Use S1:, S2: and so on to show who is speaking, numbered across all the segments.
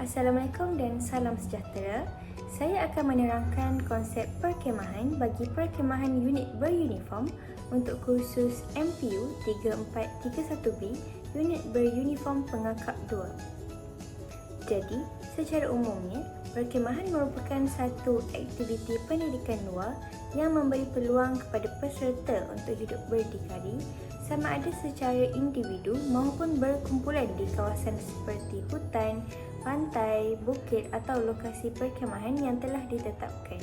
S1: Assalamualaikum dan salam sejahtera. Saya akan menerangkan konsep perkemahan bagi perkemahan unit beruniform untuk kursus MPU 3431B unit beruniform pengakap 2. Jadi, secara umumnya, perkemahan merupakan satu aktiviti pendidikan luar yang memberi peluang kepada peserta untuk hidup berdikari sama ada secara individu maupun berkumpulan di kawasan seperti hutan, pantai, bukit atau lokasi perkemahan yang telah ditetapkan.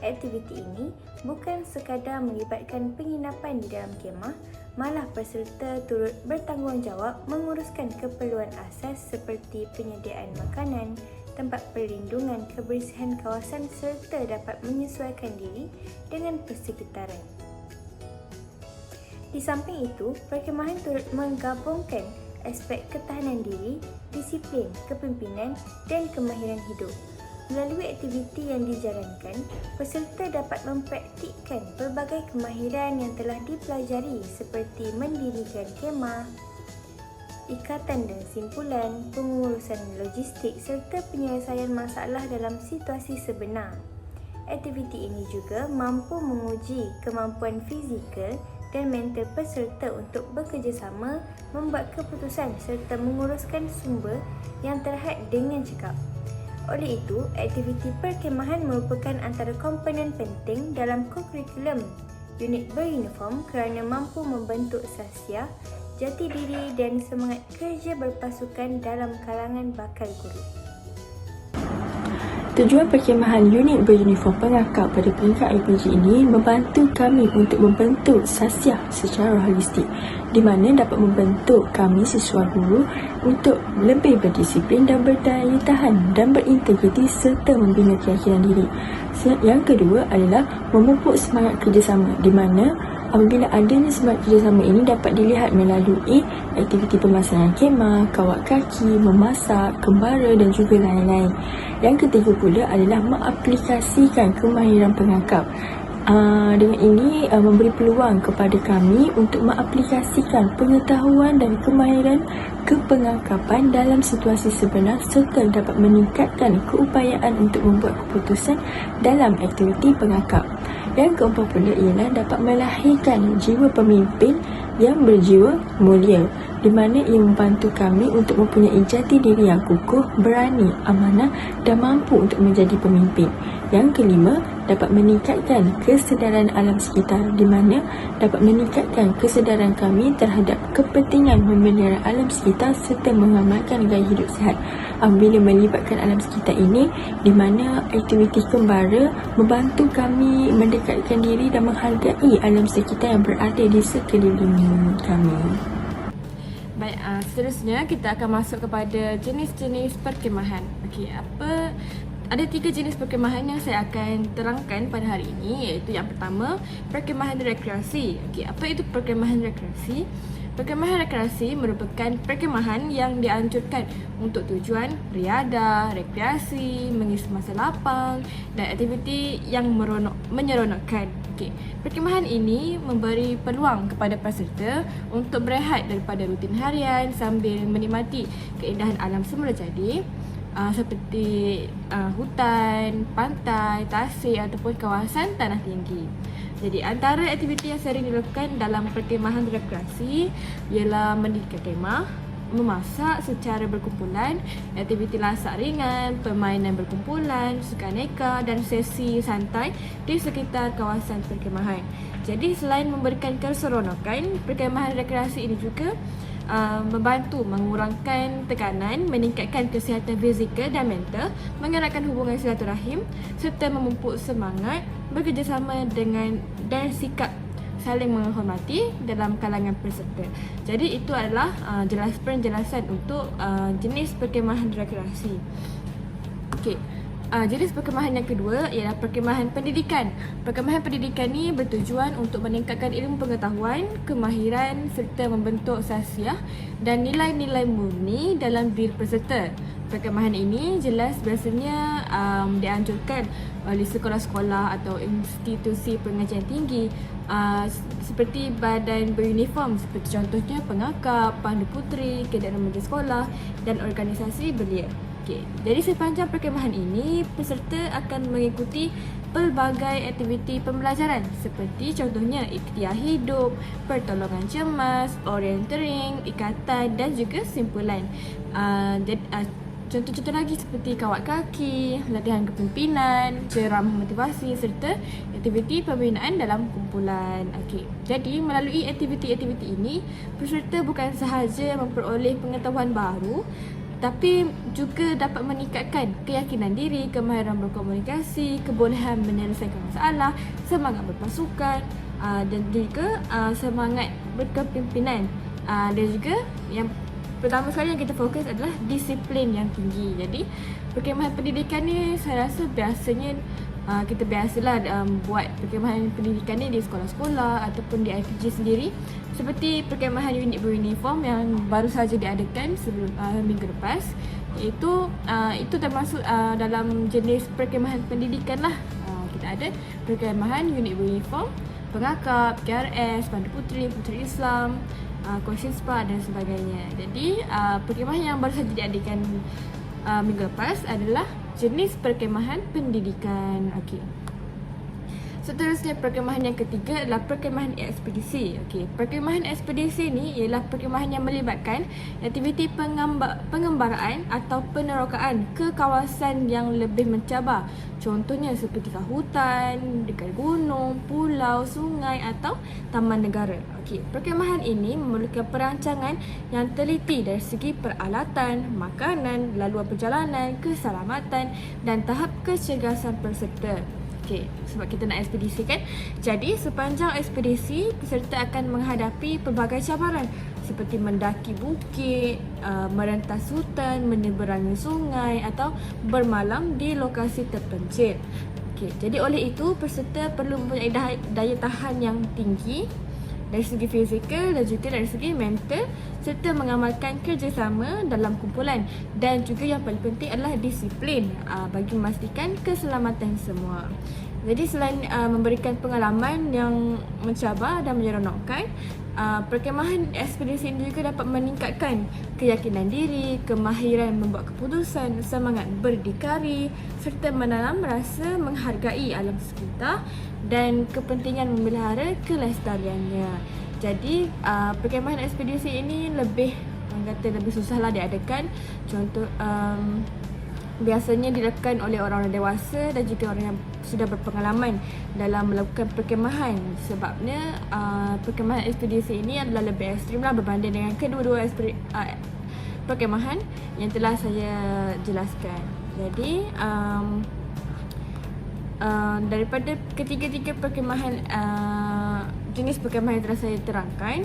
S1: Aktiviti ini bukan sekadar melibatkan penginapan di dalam kemah, malah peserta turut bertanggungjawab menguruskan keperluan asas seperti penyediaan makanan, tempat perlindungan, kebersihan kawasan serta dapat menyesuaikan diri dengan persekitaran. Di samping itu, perkemahan turut menggabungkan aspek ketahanan diri, disiplin, kepimpinan dan kemahiran hidup. Melalui aktiviti yang dijalankan, peserta dapat mempraktikkan pelbagai kemahiran yang telah dipelajari seperti mendirikan kemah, ikatan dan simpulan, pengurusan logistik serta penyelesaian masalah dalam situasi sebenar. Aktiviti ini juga mampu menguji kemampuan fizikal dan mental peserta untuk bekerjasama, membuat keputusan serta menguruskan sumber yang terhad dengan cekap. Oleh itu, aktiviti perkemahan merupakan antara komponen penting dalam kurikulum unit beruniform kerana mampu membentuk sahsiah, jati diri dan semangat kerja berpasukan dalam kalangan bakal guru.
S2: Tujuan perkemahan unit beruniform pengakap pada peringkat IPG ini membantu kami untuk membentuk sahsiah secara holistik, di mana dapat membentuk kami siswa guru untuk lebih berdisiplin dan berdaya tahan dan berintegriti serta membina keyakinan diri. Yang kedua adalah memupuk semangat kerjasama, di mana apabila adanya semangat kerjasama ini dapat dilihat melalui aktiviti pemasangan kemah, kawat kaki, memasak, kembara dan juga lain-lain. Yang ketiga pula adalah mengaplikasikan kemahiran pengakap. Dengan ini memberi peluang kepada kami untuk mengaplikasikan pengetahuan dan kemahiran kepengakapan dalam situasi sebenar serta dapat meningkatkan keupayaan untuk membuat keputusan dalam aktiviti pengakap. Yang keempat pula ialah dapat melahirkan jiwa pemimpin yang berjiwa mulia, di mana ia membantu kami untuk mempunyai jati diri yang kukuh, berani, amanah dan mampu untuk menjadi pemimpin. Yang kelima, dapat meningkatkan kesedaran alam sekitar, di mana dapat meningkatkan kesedaran kami terhadap kepentingan memelihara alam sekitar serta mengamalkan gaya hidup sihat. Apabila melibatkan alam sekitar ini, di mana aktiviti kembara membantu kami mendekatkan diri dan menghargai alam sekitar yang berada di sekeliling kami.
S3: Baik, seterusnya kita akan masuk kepada jenis-jenis perkemahan. Okey, ada 3 jenis perkemahan yang saya akan terangkan pada hari ini, iaitu yang pertama, perkemahan rekreasi. Okey, apa itu perkemahan rekreasi? Perkemahan rekreasi merupakan perkemahan yang dianjurkan untuk tujuan riadah, rekreasi, mengisi masa lapang dan aktiviti yang menyeronokkan. Okey, perkemahan ini memberi peluang kepada peserta untuk berehat daripada rutin harian sambil menikmati keindahan alam semula jadi seperti hutan, pantai, tasik ataupun kawasan tanah tinggi. Jadi antara aktiviti yang sering dilakukan dalam perkemahan rekreasi ialah mendirikan kemah, memasak secara berkumpulan, aktiviti lasak ringan, permainan berkumpulan, sukaneka dan sesi santai di sekitar kawasan perkemahan. Jadi selain memberikan keseronokan, perkemahan rekreasi ini juga membantu mengurangkan tekanan, meningkatkan kesihatan fizikal dan mental, mengeratkan hubungan silaturahim serta memupuk semangat bekerjasama dan sikap saling menghormati dalam kalangan peserta. Jadi itu adalah penjelasan untuk jenis perkemahan rekreasi. Okey. Jenis perkemahan yang kedua ialah perkemahan pendidikan. Perkemahan pendidikan ni bertujuan untuk meningkatkan ilmu pengetahuan, kemahiran serta membentuk sahsiah dan nilai-nilai murni dalam diri peserta. Perkemahan ini jelas biasanya dianjurkan oleh sekolah-sekolah atau institusi pengajian tinggi seperti badan beruniform seperti contohnya pengakap, pandu puteri, kegiatan remaja sekolah dan organisasi belia. Okey, jadi sepanjang perkemahan ini, peserta akan mengikuti pelbagai aktiviti pembelajaran seperti contohnya ikhtiar hidup, pertolongan cemas, orientering, ikatan dan juga simpulan. Contoh-contoh lagi seperti kawat kaki, latihan kepimpinan, ceramah motivasi serta aktiviti pembinaan dalam kumpulan. Okey. Jadi melalui aktiviti-aktiviti ini, peserta bukan sahaja memperoleh pengetahuan baru tapi juga dapat meningkatkan keyakinan diri, kemahiran berkomunikasi, kebolehan menyelesaikan masalah, semangat berpasukan dan juga semangat berkepimpinan. Dan juga yang pertama sekali yang kita fokus adalah disiplin yang tinggi. Jadi perkemahan pendidikan ni saya rasa biasanya kita biasalah buat perkemahan pendidikan ni di sekolah-sekolah ataupun di IPG sendiri, seperti perkemahan unit beruniform yang baru saja diadakan sebelum minggu lepas, iaitu itu termasuk dalam jenis perkemahan pendidikan lah. Kita ada perkemahan unit beruniform, pengakap, KRS, Pandu Puteri, Puteri Islam, Konsispa dan sebagainya. Jadi perkemahan yang baru saja diadakan minggu lepas adalah jenis perkemahan pendidikan. Okey. Seterusnya perkemahan yang ketiga adalah perkemahan ekspedisi. Okey, perkemahan ekspedisi ni ialah perkemahan yang melibatkan aktiviti pengembaraan atau penerokaan ke kawasan yang lebih mencabar. Contohnya seperti ke hutan, dekat gunung, pulau, sungai atau taman negara. Okey, perkemahan ini memerlukan perancangan yang teliti dari segi peralatan, makanan, laluan perjalanan, keselamatan dan tahap kecergasan peserta. Okey, sebab kita nak ekspedisi kan. Jadi sepanjang ekspedisi, peserta akan menghadapi pelbagai cabaran seperti mendaki bukit, merentas hutan, menyeberangi sungai atau bermalam di lokasi terpencil. Okey, jadi oleh itu peserta perlu mempunyai daya tahan yang tinggi dari segi fizikal dan juga dari segi mental serta mengamalkan kerjasama dalam kumpulan, dan juga yang paling penting adalah disiplin bagi memastikan keselamatan semua. Jadi selain memberikan pengalaman yang mencabar dan menyeronokkan, perkemahan ekspedisi ini juga dapat meningkatkan keyakinan diri, kemahiran membuat keputusan, semangat berdikari serta menanam rasa menghargai alam sekitar dan kepentingan memelihara kelestariannya. Jadi perkemahan ekspedisi ini lebih susahlah diadakan. Contoh biasanya dilakukan oleh orang-orang dewasa dan juga orang yang sudah berpengalaman dalam melakukan perkemahan. Sebabnya perkemahan ekspedisi ini adalah lebih ekstrim lah berbanding dengan kedua-dua perkemahan yang telah saya jelaskan. Jadi daripada ketiga-tiga perkemahan jenis perkemahan yang telah saya terangkan,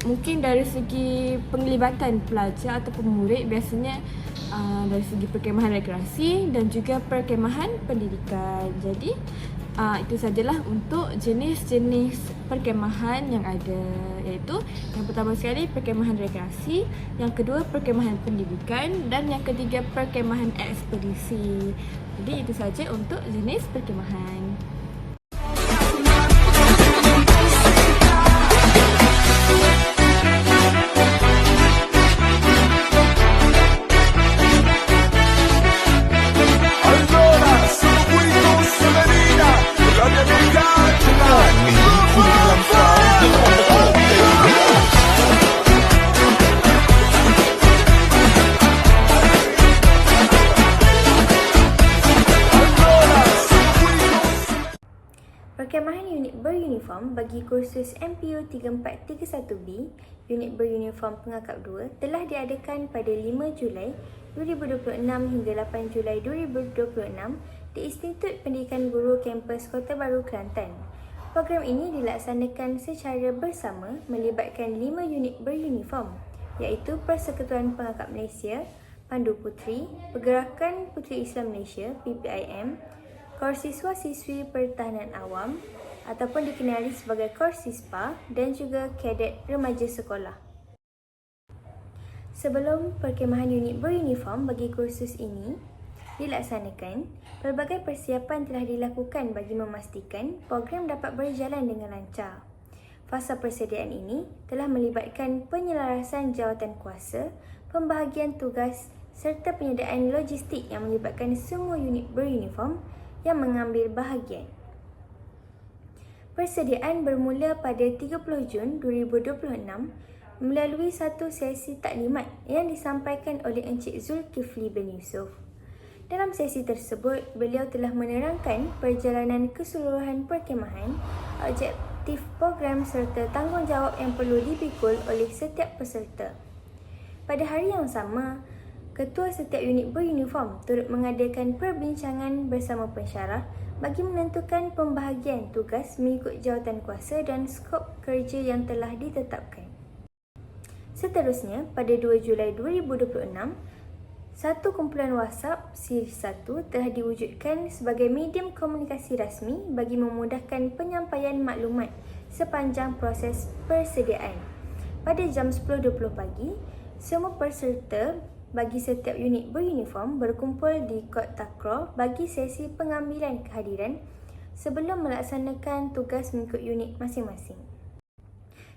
S3: mungkin dari segi penglibatan pelajar ataupun murid biasanya dari segi perkemahan rekreasi dan juga perkemahan pendidikan. Jadi itu sajalah untuk jenis-jenis perkemahan yang ada, iaitu yang pertama sekali perkemahan rekreasi, yang kedua perkemahan pendidikan dan yang ketiga perkemahan ekspedisi. Jadi itu saja untuk jenis perkemahan.
S1: Perkemahan unit beruniform bagi kursus MPU 3431B, unit beruniform pengakap 2 telah diadakan pada 5 Julai 2026 hingga 8 Julai 2026 di Institut Pendidikan Guru Kampus Kota Baru, Kelantan. Program ini dilaksanakan secara bersama melibatkan 5 unit beruniform, iaitu Persekutuan Pengakap Malaysia, Pandu Puteri, Pergerakan Puteri Islam Malaysia (PPIM), Kor Siswa-Siswi Pertahanan Awam ataupun dikenali sebagai Kor Sispa, dan juga Kadet Remaja Sekolah. Sebelum perkemahan unit beruniform bagi kursus ini dilaksanakan, pelbagai persiapan telah dilakukan bagi memastikan program dapat berjalan dengan lancar. Fasa persediaan ini telah melibatkan penyelarasan jawatan kuasa, pembahagian tugas serta penyediaan logistik yang melibatkan semua unit beruniform yang mengambil bahagian. Persediaan bermula pada 30 Jun 2026 melalui satu sesi taklimat yang disampaikan oleh Encik Zulkifli bin Yusof. Dalam sesi tersebut, beliau telah menerangkan perjalanan keseluruhan perkhemahan, objektif program serta tanggungjawab yang perlu dipikul oleh setiap peserta. Pada hari yang sama, ketua setiap unit beruniform turut mengadakan perbincangan bersama pensyarah bagi menentukan pembahagian tugas mengikut jawatan kuasa dan skop kerja yang telah ditetapkan. Seterusnya, pada 2 Julai 2026, satu kumpulan WhatsApp Siri 1 telah diwujudkan sebagai medium komunikasi rasmi bagi memudahkan penyampaian maklumat sepanjang proses persediaan. Pada jam 10.20 pagi, semua peserta bagi setiap unit beruniform berkumpul di Kot Takraw bagi sesi pengambilan kehadiran sebelum melaksanakan tugas mengikut unit masing-masing.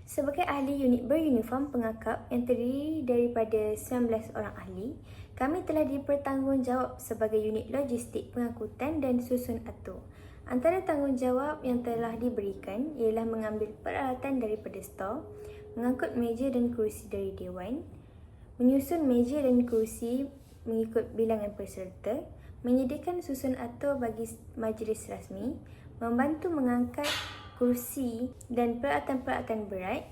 S1: Sebagai ahli unit beruniform pengakap yang terdiri daripada 19 orang ahli, kami telah dipertanggungjawab sebagai unit logistik pengangkutan dan susun atur. Antara tanggungjawab yang telah diberikan ialah mengambil peralatan daripada stor, mengangkut meja dan kerusi dari dewan, menyusun meja dan kerusi mengikut bilangan peserta, menyediakan susun atur bagi majlis rasmi, membantu mengangkat kerusi dan peralatan-peralatan berat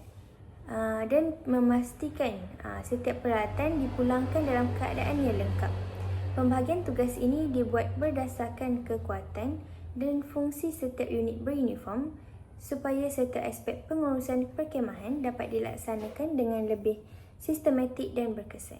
S1: dan memastikan setiap peralatan dipulangkan dalam keadaan yang lengkap. Pembahagian tugas ini dibuat berdasarkan kekuatan dan fungsi setiap unit beruniform supaya setiap aspek pengurusan perkhemahan dapat dilaksanakan dengan lebih sistematik dan berkesan.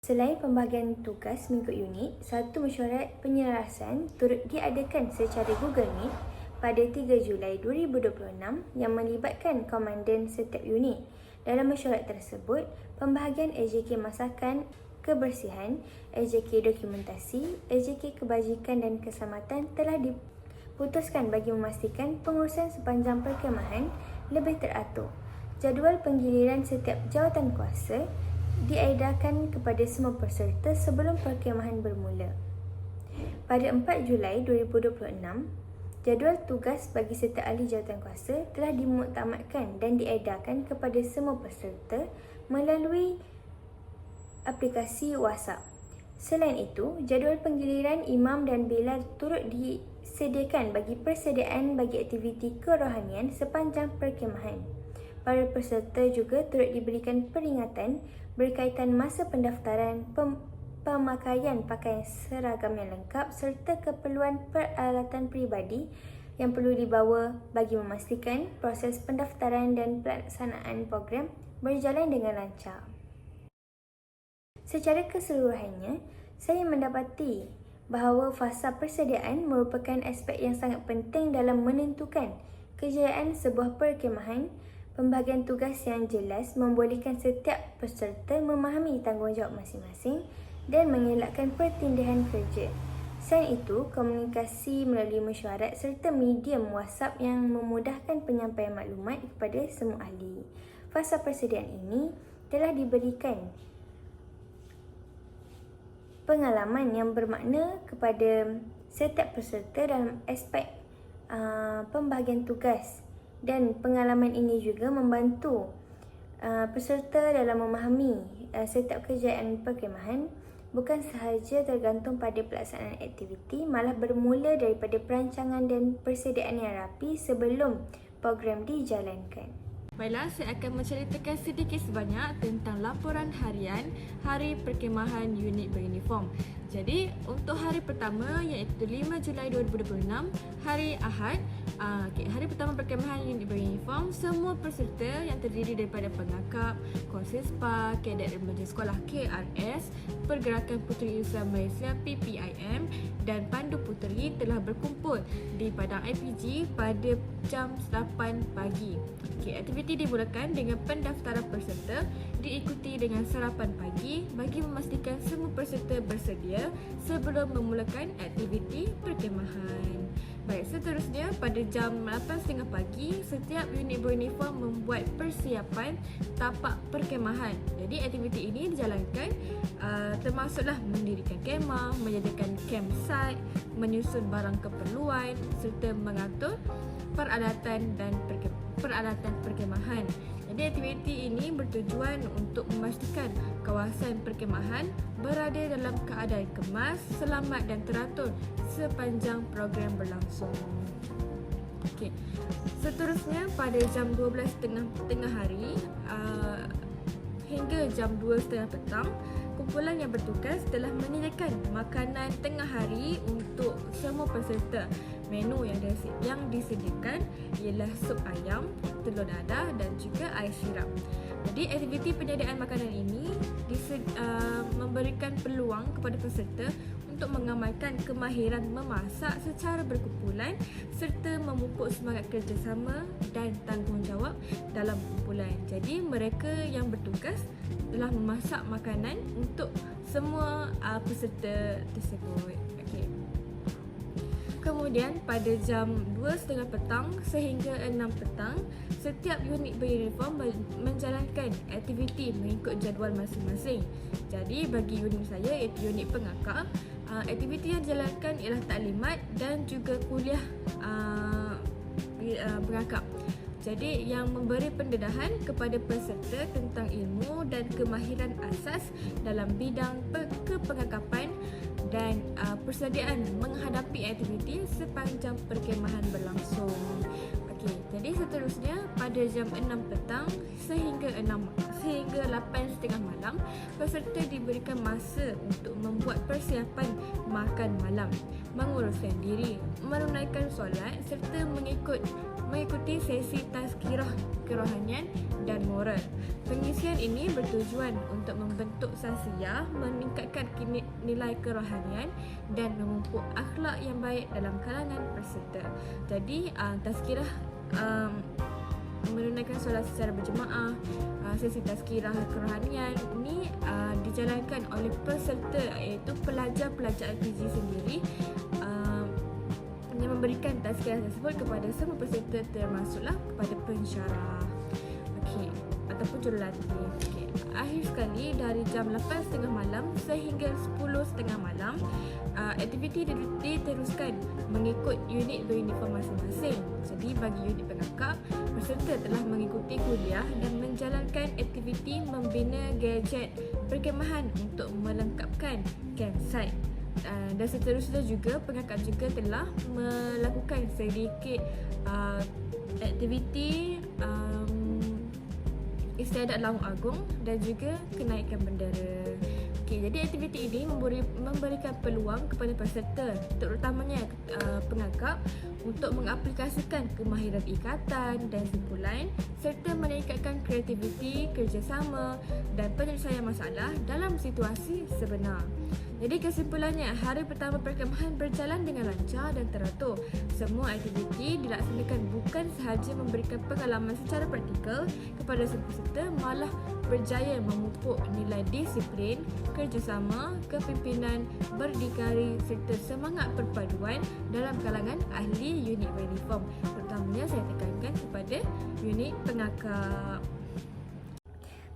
S1: Selain pembahagian tugas mengikut unit, satu mesyuarat penyelarasan turut diadakan secara Google Meet pada 3 Julai 2026 yang melibatkan komandan setiap unit. Dalam mesyuarat tersebut, pembahagian AJK masakan, kebersihan, AJK dokumentasi, AJK kebajikan dan keselamatan telah diputuskan bagi memastikan pengurusan sepanjang perkhemahan lebih teratur. Jadual penggiliran setiap jawatan kuasa diedarkan kepada semua peserta sebelum perkhemahan bermula. Pada 4 Julai 2026, jadual tugas bagi setiap ahli jawatan kuasa telah dimuktamadkan dan diedarkan kepada semua peserta melalui aplikasi WhatsApp. Selain itu, jadual penggiliran imam dan bilal turut disediakan bagi persediaan bagi aktiviti kerohanian sepanjang perkhemahan. Para peserta juga turut diberikan peringatan berkaitan masa pendaftaran, pemakaian pakaian seragam yang lengkap serta keperluan peralatan peribadi yang perlu dibawa bagi memastikan proses pendaftaran dan pelaksanaan program berjalan dengan lancar. Secara keseluruhannya, saya mendapati bahawa fasa persediaan merupakan aspek yang sangat penting dalam menentukan kejayaan sebuah perkhemahan. Pembahagian tugas yang jelas membolehkan setiap peserta memahami tanggungjawab masing-masing dan mengelakkan pertindihan kerja. Selain itu, komunikasi melalui mesyuarat serta medium WhatsApp yang memudahkan penyampaian maklumat kepada semua ahli. Fasa persediaan ini telah diberikan pengalaman yang bermakna kepada setiap peserta dalam aspek pembahagian tugas, dan pengalaman ini juga membantu peserta dalam memahami setiap kejayaan perkhemahan bukan sahaja tergantung pada pelaksanaan aktiviti, malah bermula daripada perancangan dan persediaan yang rapi sebelum program dijalankan.
S3: Baiklah, saya akan menceritakan sedikit sebanyak tentang laporan harian Hari Perkhemahan Unit Beruniform. Jadi, untuk hari pertama iaitu 5 Julai 2026, hari Ahad, hari pertama perkhemahan unit beruniform, semua peserta yang terdiri daripada pengakap, Konsispa, Kadet Remaja Sekolah KRS, Pergerakan Puteri Islam Malaysia PPIM dan Pandu Puteri telah berkumpul di Padang IPG pada jam 8 pagi. Aktiviti Aktiviti dimulakan dengan pendaftaran peserta, diikuti dengan sarapan pagi bagi memastikan semua peserta bersedia sebelum memulakan aktiviti perkemahan. Baik, seterusnya pada jam 8.30 pagi, setiap unit beruniform membuat persiapan tapak perkemahan. Jadi aktiviti ini dijalankan termasuklah mendirikan kemah, menyediakan campsite, menyusun barang keperluan serta mengatur peralatan dan peralatan perkemahan. Jadi aktiviti ini bertujuan untuk memastikan kawasan perkemahan berada dalam keadaan kemas, selamat dan teratur sepanjang program berlangsung. Okey. Seterusnya pada jam 12.30 tengah hari hingga jam 2.30 petang, kumpulan yang bertugas telah menyediakan makanan tengah hari untuk semua peserta. Menu yang disediakan ialah sup ayam, telur dadah dan juga air syirap. Jadi aktiviti penyediaan makanan ini memberikan peluang kepada peserta untuk mengamalkan kemahiran memasak secara berkumpulan serta memupuk semangat kerjasama dan tanggungjawab dalam kumpulan. Jadi mereka yang bertugas telah memasak makanan untuk semua peserta tersebut. Okey. Kemudian pada jam 2.30 petang sehingga 6 petang, setiap unit beruniform menjalankan aktiviti mengikut jadual masing-masing. Jadi bagi unit saya iaitu unit pengakak, aktiviti yang dijalankan ialah taklimat dan juga kuliah pengakak. Jadi yang memberi pendedahan kepada peserta tentang ilmu dan kemahiran asas dalam bidang kepengakapan dan persediaan menghadapi aktiviti sepanjang perkemahan berlangsung. Okey, jadi seterusnya pada jam 6 petang sehingga 8.30 malam, peserta diberikan masa untuk membuat persiapan makan malam, menguruskan diri, menunaikan solat serta mengikuti sesi tazkirah kerohanian dan moral. Pengisian ini bertujuan untuk membentuk sahsiah, meningkatkan nilai kerohanian dan memupuk akhlak yang baik dalam kalangan peserta. Jadi tazkirah menunaikan solat secara berjemaah, sesi tazkirah kerohanian ini dijalankan oleh peserta iaitu pelajar-pelajar IPG sendiri yang memberikan tazkirah tersebut kepada semua peserta termasuklah kepada pensyarah. Okey, ataupun jurulatih. Okey. Akhir sekali dari jam 8.30 malam sehingga 10.30 malam, aktiviti diteruskan mengikut unit beruniform masing-masing. Jadi bagi unit pengakak, peserta telah mengikuti kuliah dan menjalankan aktiviti membina gadget perkemahan untuk melengkapkan campsite. Dan seterusnya juga pengakak juga telah melakukan sedikit aktiviti istiadat Laung Agung dan juga kenaikan bendera. Okey, jadi aktiviti ini memberikan peluang kepada peserta, terutamanya pengakak, untuk mengaplikasikan kemahiran ikatan dan simpulan serta meningkatkan kreativiti, kerjasama dan penyelesaian masalah dalam situasi sebenar. Jadi kesimpulannya, hari pertama perkemahan berjalan dengan lancar dan teratur. Semua aktiviti dilaksanakan bukan sahaja memberikan pengalaman secara praktikal kepada semua peserta, malah berjaya memupuk nilai disiplin, kerjasama, kepimpinan, berdikari serta semangat perpaduan dalam kalangan ahli unit beruniform. Terutamanya saya tekankan kepada unit pengakak.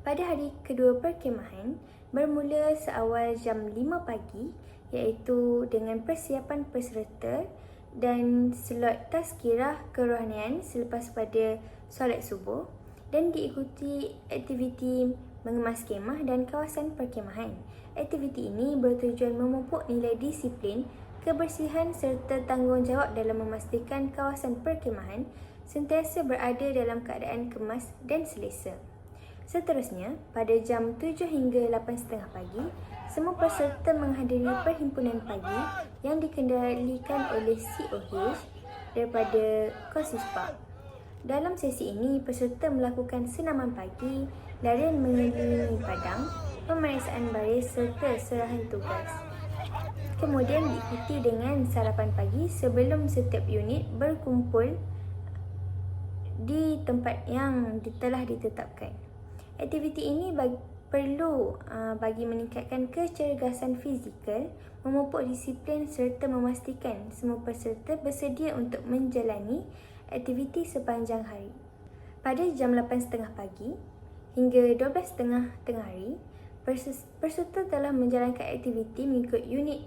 S1: Pada hari kedua perkemahan, bermula seawal jam 5 pagi iaitu dengan persiapan peserta dan slot tazkirah kerohanian selepas pada solat subuh dan diikuti aktiviti mengemas kemah dan kawasan perkemahan. Aktiviti ini bertujuan memupuk nilai disiplin, kebersihan serta tanggungjawab dalam memastikan kawasan perkemahan sentiasa berada dalam keadaan kemas dan selesa. Seterusnya, pada jam 7 hingga 8.30 pagi, semua peserta menghadiri perhimpunan pagi yang dikendalikan oleh COH daripada Kosispa. Dalam sesi ini, peserta melakukan senaman pagi, larian mengelilingi padang, pemeriksaan baris serta serahan tugas. Kemudian diikuti dengan sarapan pagi sebelum setiap unit berkumpul di tempat yang telah ditetapkan. Aktiviti ini perlu bagi meningkatkan kecergasan fizikal, memupuk disiplin serta memastikan semua peserta bersedia untuk menjalani aktiviti sepanjang hari. Pada jam 8.30 pagi hingga 12.30 tengah hari, peserta telah menjalankan aktiviti mengikut unit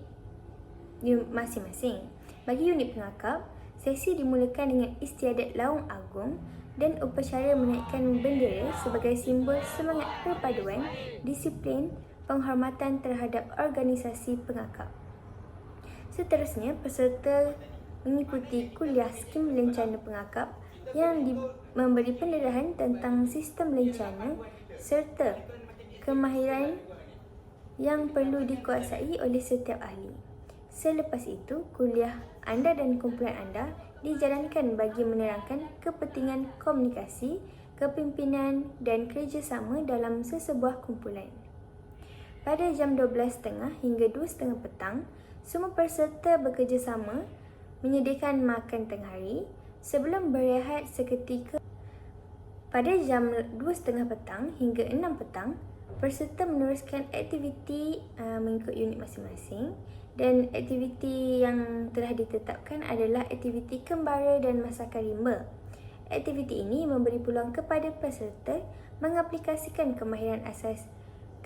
S1: masing-masing. Bagi unit pengakap, sesi dimulakan dengan istiadat Laung Agung dan upacara menaikkan bendera sebagai simbol semangat perpaduan, disiplin, penghormatan terhadap organisasi pengakap. Seterusnya, peserta mengikuti kuliah skim lencana pengakap yang memberi pendarahan tentang sistem lencana serta kemahiran yang perlu dikuasai oleh setiap ahli. Selepas itu, kuliah anda dan kumpulan anda dijalankan bagi menerangkan kepentingan komunikasi, kepimpinan dan kerjasama dalam sesebuah kumpulan. Pada jam 12.30 hingga 2.30 petang, semua peserta bekerjasama menyediakan makan tengah hari sebelum berehat seketika. Pada jam 2.30 petang hingga 6 petang, peserta meneruskan aktiviti mengikut unit masing-masing. Dan aktiviti yang telah ditetapkan adalah aktiviti kembara dan masakan rimba. Aktiviti ini memberi peluang kepada peserta mengaplikasikan kemahiran asas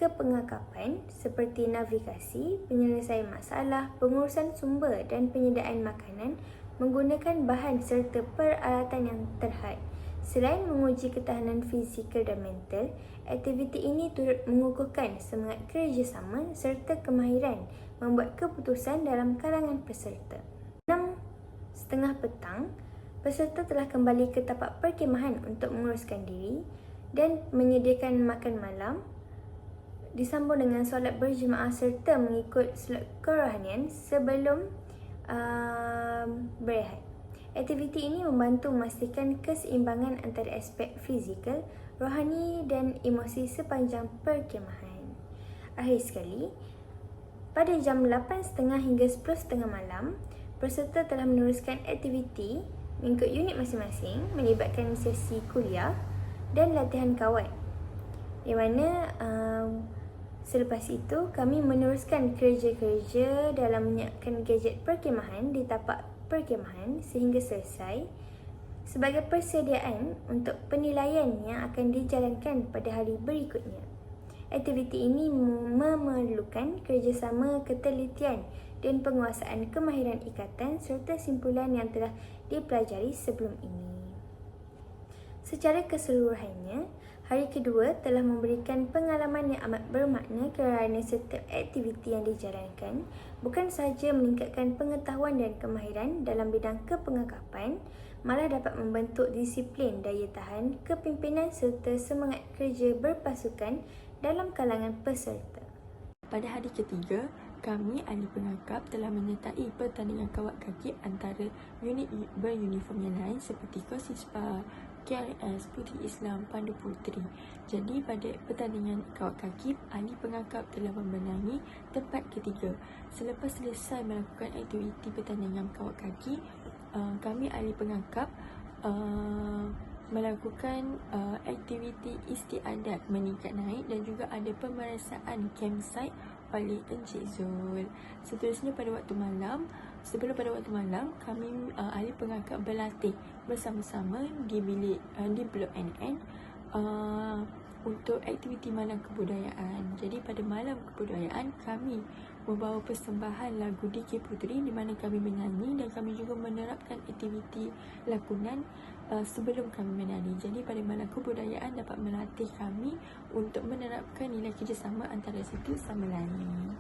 S1: kepengakapan seperti navigasi, penyelesaian masalah, pengurusan sumber dan penyediaan makanan menggunakan bahan serta peralatan yang terhad. Selain menguji ketahanan fizikal dan mental, aktiviti ini turut mengukuhkan semangat kerjasama serta kemahiran membuat keputusan dalam kalangan peserta. 6.30 petang, peserta telah kembali ke tapak perkemahan untuk menguruskan diri dan menyediakan makan malam, disambung dengan solat berjemaah serta mengikut solat kerohanian sebelum berehat. Aktiviti ini membantu memastikan keseimbangan antara aspek fizikal, rohani dan emosi sepanjang perkemahan. Akhir sekali, pada jam 8.30 hingga 10.30 malam, peserta telah meneruskan aktiviti mengikut unit masing-masing melibatkan sesi kuliah dan latihan kawat. Di mana selepas itu, kami meneruskan kerja-kerja dalam menyiapkan gadget perkemahan di tapak perkemahan sehingga selesai sebagai persediaan untuk penilaian yang akan dijalankan pada hari berikutnya. Aktiviti ini memerlukan kerjasama, ketelitian dan penguasaan kemahiran ikatan serta simpulan yang telah dipelajari sebelum ini. Secara keseluruhannya, hari kedua telah memberikan pengalaman yang amat bermakna kerana setiap aktiviti yang dijalankan bukan sahaja meningkatkan pengetahuan dan kemahiran dalam bidang kepengakapan, malah dapat membentuk disiplin, daya tahan, kepimpinan serta semangat kerja berpasukan dalam kalangan peserta.
S2: Pada hari ketiga, kami ahli pengakap telah menyertai pertandingan kawat kaki antara unit beruniform yang lain seperti Kosispa, KRS, Puteri Islam, Pandu Puteri. Jadi pada pertandingan kawat kaki, ahli pengakap telah memenangi tempat ketiga. Selepas selesai melakukan aktiviti pertandingan kawat kaki, kami ahli pengakap melakukan aktiviti istiadat meningkat naik dan juga ada pemeriksaan campsite oleh Encik Zul. Seterusnya pada waktu malam, kami ahli pengakap berlatih bersama-sama di bilik di blok NN untuk aktiviti malam kebudayaan. Jadi pada malam kebudayaan kami membawa persembahan lagu DK Puteri di mana kami menyanyi dan kami juga menerapkan aktiviti lakonan sebelum kami menari. Jadi pada malam kebudayaan dapat melatih kami untuk menerapkan nilai kerjasama antara satu sama lain.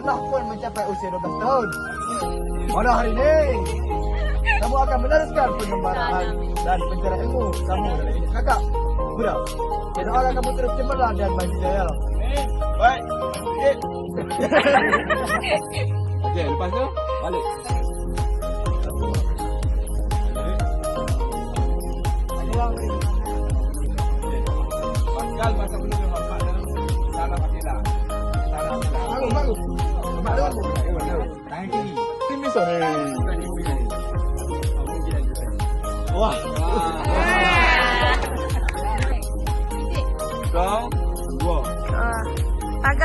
S4: telah pun mencapai usia 12 tahun. Pada hari ini, kamu akan meneruskan pengembaraan dan pencarian ilmu kamu dalam unit kakak. Budak, saya doakan kamu terus cemerlang dan maju jaya. Baik.
S5: Okey, lepas tu balik. Bakal masa belum hormat dan salam akidah. Salam akidah.
S4: Bagus. Nampak tu?
S5: Tangan kiri.
S4: Ini sore.
S5: Wah. Kau, dua.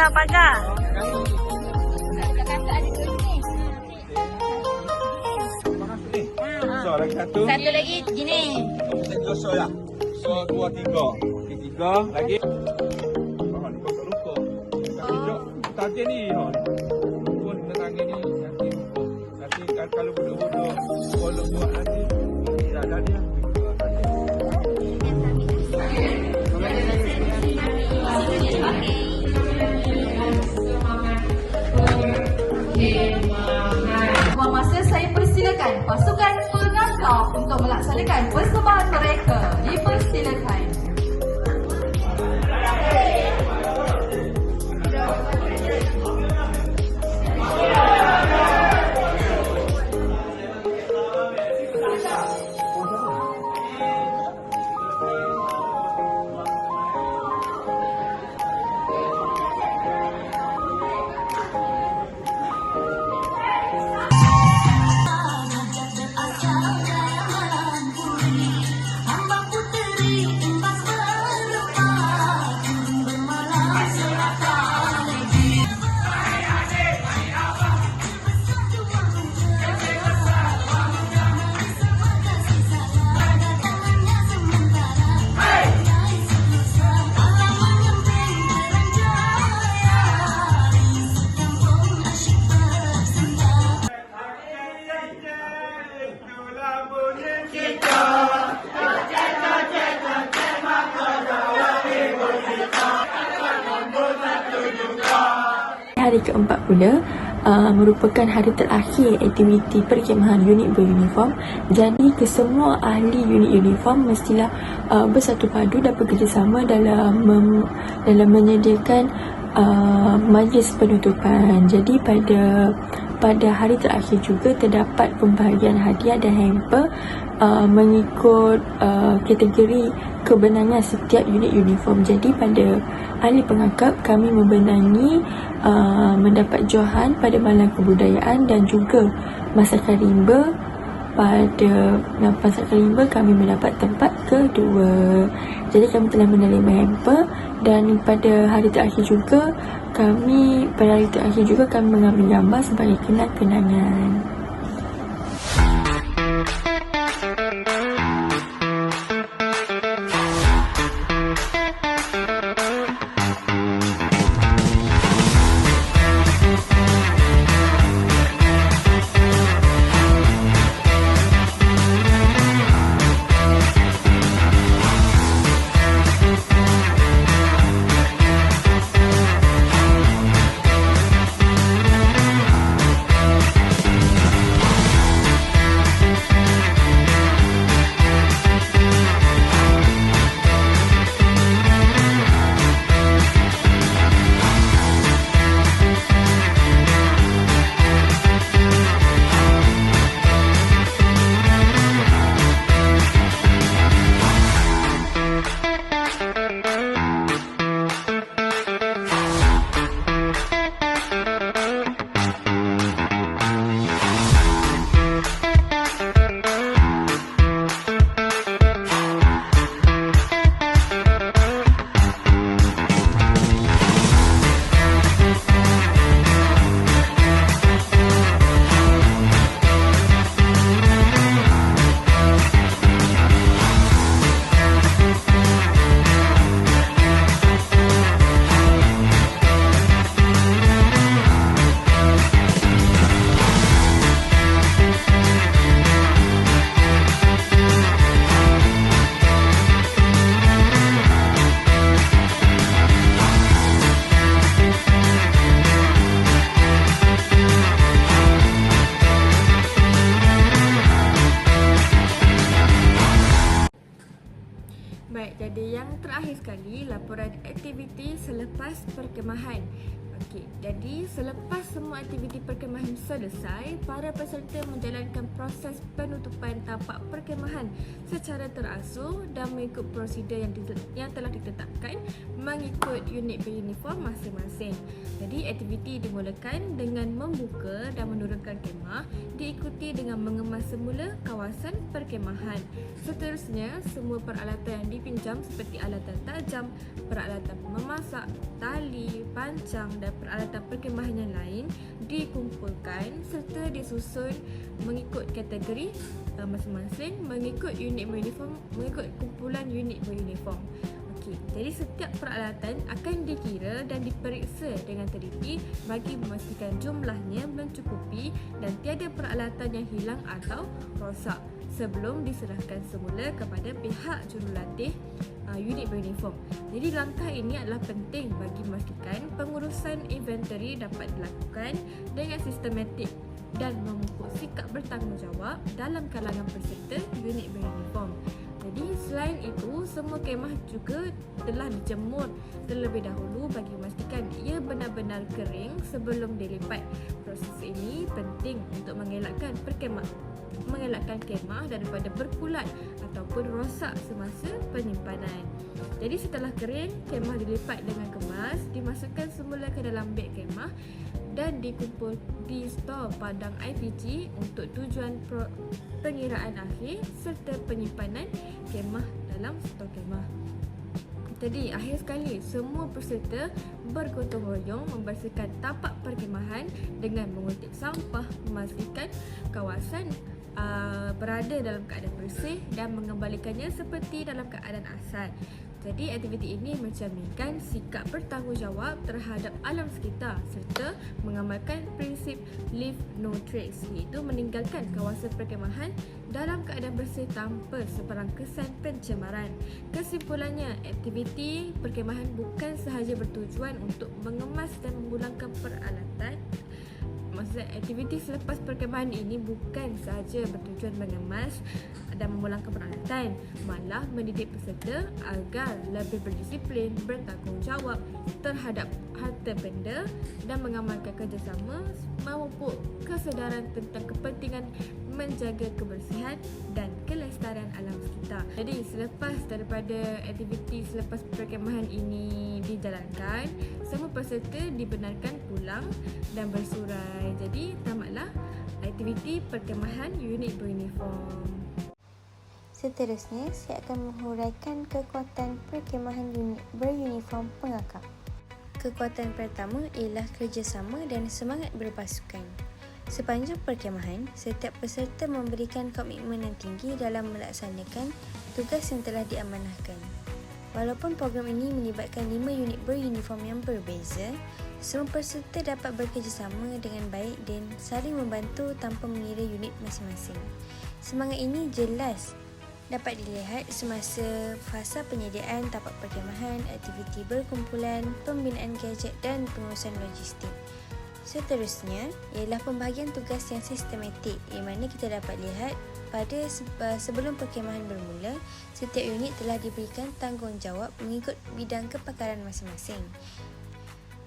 S1: Pagar.
S5: So, lagi satu.
S1: Satu lagi gini.
S5: So ya. So, dua, tiga. Tiga, lagi. Oh, ni kau lupa. Tunjuk target ni. Pun tangan ni. Nanti kalau bodoh-bodoh. Kalau buat nanti. Tak ada dia.
S6: Buang masa saya persilakan pasukan pengangkau untuk melaksanakan persembahan mereka. Dipersilakan.
S2: Hari keempat pula merupakan hari terakhir aktiviti perkhemahan unit beruniform. Jadi kesemua ahli unit uniform mestilah bersatu padu dan bekerjasama dalam menyediakan majlis penutupan. Jadi pada hari terakhir juga terdapat pembahagian hadiah dan hamper mengikut kategori kebenangan setiap unit uniform. Jadi pada ahli pengangkap kami membenangi mendapat johan pada malam kebudayaan dan juga masakan rimba. Pada masakan rimba kami mendapat tempat kedua. Jadi kami telah menerima hamper dan pada hari terakhir juga kami mengambil gambar sebagai kenang-kenangan.
S3: khas perkemahan. Okey, jadi selepas semua aktiviti perkemahan selesai, para peserta menjalankan proses penutupan tapak perkemahan secara terasuh dan mengikut prosedur yang telah ditetapkan mengikut unit beruniform masing-masing. Jadi aktiviti dimulakan dengan membuka dan menurunkan kemah, diikuti dengan mengemas semula kawasan perkemahan. Seterusnya, semua peralatan yang dipinjam seperti alatan tajam, peralatan memasak, tali, pancang dan peralatan perkemahan yang lain dikumpulkan serta disusun mengikut kategori masing-masing mengikut kumpulan unit beruniform. Okey, jadi setiap peralatan akan dikira dan diperiksa dengan teliti bagi memastikan jumlahnya mencukupi dan tiada peralatan yang hilang atau rosak sebelum diserahkan semula kepada pihak jurulatih unit beruniform. Jadi langkah ini adalah penting bagi memastikan pengurusan inventory dapat dilakukan dengan sistematik dan memupuk sikap bertanggungjawab dalam kalangan peserta unit beruniform. Jadi selain itu, semua kemah juga telah dijemur terlebih dahulu bagi memastikan ia benar-benar kering sebelum dilipat. Proses ini penting untuk mengelakkan kemah daripada berkulat ataupun rosak semasa penyimpanan. Jadi setelah kering, kemah dilipat dengan kemas, dimasukkan semula ke dalam beg kemah dan dikumpul di stor padang IPG untuk tujuan pengiraan akhir serta penyimpanan kemah dalam stor kemah. Jadi akhir sekali, semua peserta bergotong royong membersihkan tapak perkemahan dengan mengutip sampah, memastikan kawasan berada dalam keadaan bersih dan mengembalikannya seperti dalam keadaan asal. Jadi aktiviti ini mencerminkan sikap bertanggungjawab terhadap alam sekitar serta mengamalkan prinsip leave no trace, iaitu meninggalkan kawasan perkemahan dalam keadaan bersih tanpa sebarang kesan pencemaran. Kesimpulannya, aktiviti perkemahan bukan sahaja bertujuan untuk mengemas dan memulangkan peralatan. Maksudnya aktiviti selepas perkemahan ini bukan sahaja bertujuan mengemas dan memulangkan peralatan, malah mendidik peserta agar lebih berdisiplin, bertanggungjawab terhadap harta benda dan mengamalkan kerjasama, memupuk kesedaran tentang kepentingan menjaga kebersihan dan kelestarian alam sekitar. Jadi selepas daripada aktiviti selepas perkemahan ini dijalankan, semua peserta dibenarkan pulang dan bersurai. Jadi tamatlah aktiviti perkemahan unit beruniform.
S1: Seterusnya, saya akan menghuraikan kekuatan perkemahan unit beruniform pengakap. Kekuatan pertama ialah kerjasama dan semangat berpasukan. Sepanjang perkemahan, setiap peserta memberikan komitmen yang tinggi dalam melaksanakan tugas yang telah diamanahkan. Walaupun program ini melibatkan 5 unit beruniform yang berbeza, semua peserta dapat bekerjasama dengan baik dan saling membantu tanpa mengira unit masing-masing. Semangat ini jelas dapat dilihat semasa fasa penyediaan tapak perkemahan, aktiviti berkumpulan, pembinaan gadget dan pengurusan logistik. Seterusnya ialah pembahagian tugas yang sistematik, di mana kita dapat lihat pada sebelum perkemahan bermula, setiap unit telah diberikan tanggungjawab mengikut bidang kepakaran masing-masing.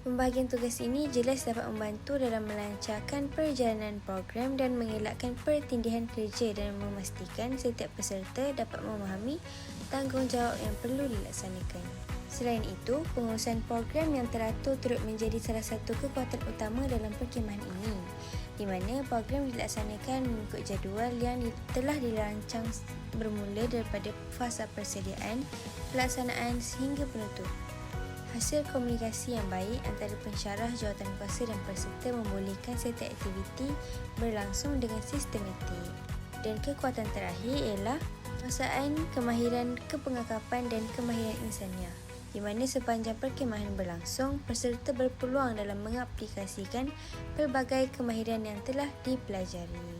S1: Pembahagian tugas ini jelas dapat membantu dalam melancarkan perjalanan program dan mengelakkan pertindihan kerja dan memastikan setiap peserta dapat memahami tanggungjawab yang perlu dilaksanakan. Selain itu, pengurusan program yang teratur turut menjadi salah satu kekuatan utama dalam perkemahan ini, di mana program dilaksanakan mengikut jadual yang telah dirancang bermula daripada fasa persediaan, pelaksanaan sehingga penutup. Hasil komunikasi yang baik antara pensyarah, jawatankuasa dan peserta membolehkan setiap aktiviti berlangsung dengan sistematik. Dan kekuatan terakhir ialah penguasaan kemahiran kepengakapan dan kemahiran insaniah, di mana sepanjang perkemahan berlangsung, peserta berpeluang dalam mengaplikasikan pelbagai kemahiran yang telah dipelajari.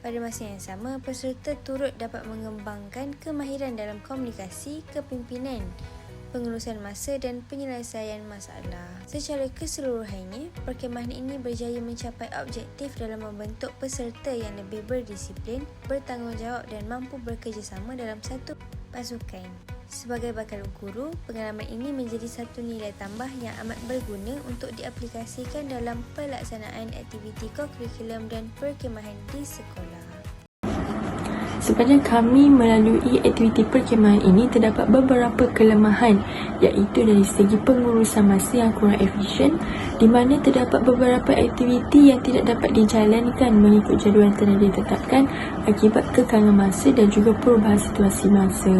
S1: Pada masa yang sama, peserta turut dapat mengembangkan kemahiran dalam komunikasi, kepimpinan, pengurusan masa dan penyelesaian masalah. Secara keseluruhannya, perkemahan ini berjaya mencapai objektif dalam membentuk peserta yang lebih berdisiplin, bertanggungjawab dan mampu bekerjasama dalam satu pasukan. Sebagai bakal guru, pengalaman ini menjadi satu nilai tambah yang amat berguna untuk diaplikasikan dalam pelaksanaan aktiviti kokurikulum dan perkhemahan di sekolah.
S2: Sepanjang kami melalui aktiviti perkhemahan ini, terdapat beberapa kelemahan, iaitu dari segi pengurusan masa yang kurang efisien, di mana terdapat beberapa aktiviti yang tidak dapat dijalankan mengikut jadual yang telah ditetapkan akibat kekangan masa dan juga perubahan situasi masa.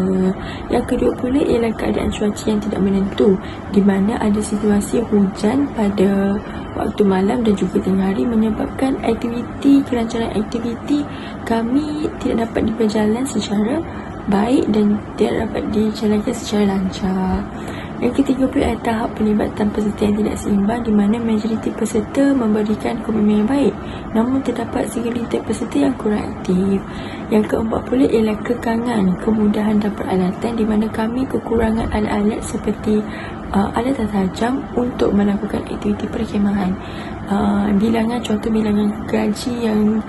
S2: Yang kedua pula ialah keadaan cuaca yang tidak menentu, di mana ada situasi hujan pada waktu malam dan juga tengah hari menyebabkan kelancaran aktiviti kami tidak dapat berjalan secara baik dan tidak dapat dijalankan secara lancar. Yang ketiga pula adalah tahap pelibatan peserta yang tidak seimbang, di mana majoriti peserta memberikan komitmen yang baik, namun terdapat segelintir peserta yang kurang aktif. Yang keempat pula ialah kekangan, kemudahan dan peralatan, di mana kami kekurangan alat-alat seperti alat tajam untuk melakukan aktiviti perkhemahan. Contoh bilangan gergaji yang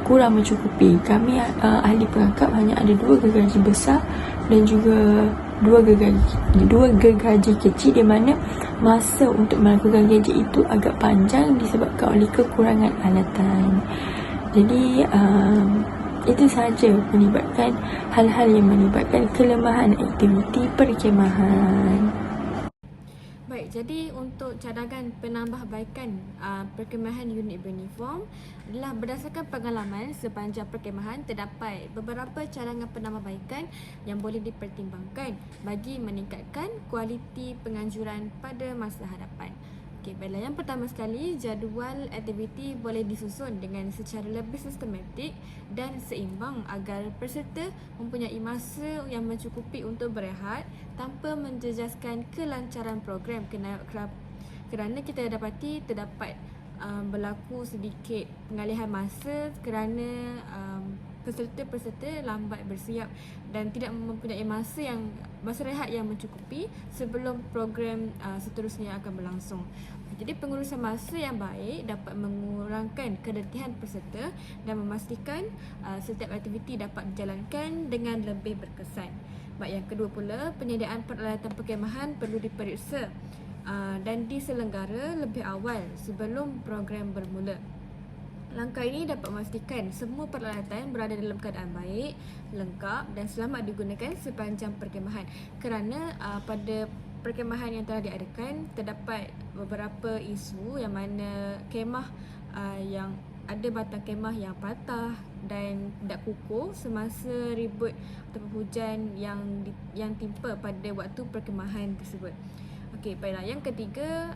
S2: kurang mencukupi. Kami ahli perangkap hanya ada 2 gergaji besar dan juga 2 gergaji kecil, di mana masa untuk melakukan gergaji itu agak panjang disebabkan oleh kekurangan alatan. Jadi itu sahaja melibatkan hal-hal yang melibatkan kelemahan aktiviti perkhemahan.
S3: Baik, jadi untuk cadangan penambahbaikan perkhemahan unit beruniform adalah berdasarkan pengalaman sepanjang perkhemahan, terdapat beberapa cadangan penambahbaikan yang boleh dipertimbangkan bagi meningkatkan kualiti penganjuran pada masa hadapan. Okey, baiklah, yang pertama sekali, jadual aktiviti boleh disusun dengan secara lebih sistematik dan seimbang agar peserta mempunyai masa yang mencukupi untuk berehat tanpa menjejaskan kelancaran program, kerana kita dapati terdapat berlaku sedikit pengalihan masa kerana peserta-peserta lambat bersiap dan tidak mempunyai masa rehat yang mencukupi sebelum program seterusnya akan berlangsung. Jadi pengurusan masa yang baik dapat mengurangkan keletihan peserta dan memastikan setiap aktiviti dapat dijalankan dengan lebih berkesan. Baik, yang kedua pula, penyediaan peralatan perkhemahan perlu diperiksa dan diselenggara lebih awal sebelum program bermula. Langkah ini dapat memastikan semua peralatan berada dalam keadaan baik, lengkap dan selamat digunakan sepanjang perkhemahan. Kerana pada perkhemahan yang telah diadakan, terdapat beberapa isu yang mana kemah yang ada batang kemah yang patah dan tidak kukuh semasa ribut ataupun hujan yang timpa pada waktu perkhemahan tersebut. Okey, baiklah. Yang ketiga,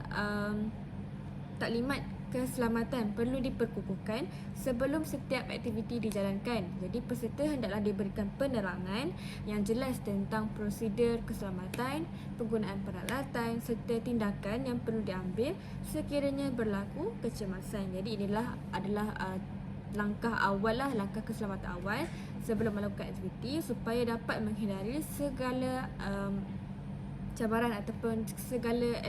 S3: taklimat keselamatan perlu diperkukuhkan sebelum setiap aktiviti dijalankan. Jadi peserta hendaklah diberikan penerangan yang jelas tentang prosedur keselamatan, penggunaan peralatan serta tindakan yang perlu diambil sekiranya berlaku kecemasan. Jadi inilah adalah langkah keselamatan awal sebelum melakukan aktiviti supaya dapat menghindari segala cabaran ataupun segala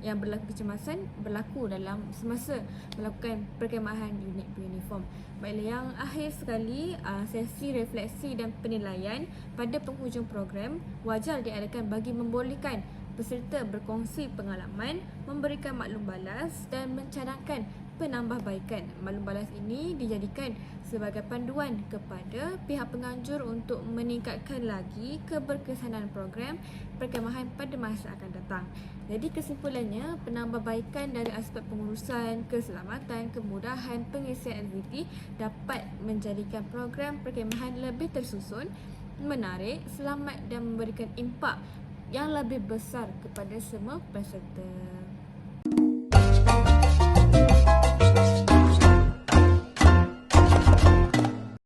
S3: yang berlaku kecemasan berlaku dalam semasa melakukan perkhemahan unit beruniform. Baiklah, yang akhir sekali, sesi refleksi dan penilaian pada penghujung program wajar diadakan bagi membolehkan peserta berkongsi pengalaman, memberikan maklum balas dan mencadangkan penambahbaikan. Maklum balas ini dijadikan sebagai panduan kepada pihak penganjur untuk meningkatkan lagi keberkesanan program perkhemahan pada masa akan datang. Jadi kesimpulannya, penambahbaikan dari aspek pengurusan, keselamatan, kemudahan, pengisian aktiviti dapat menjadikan program perkhemahan lebih tersusun, menarik, selamat dan memberikan impak yang lebih besar kepada semua peserta.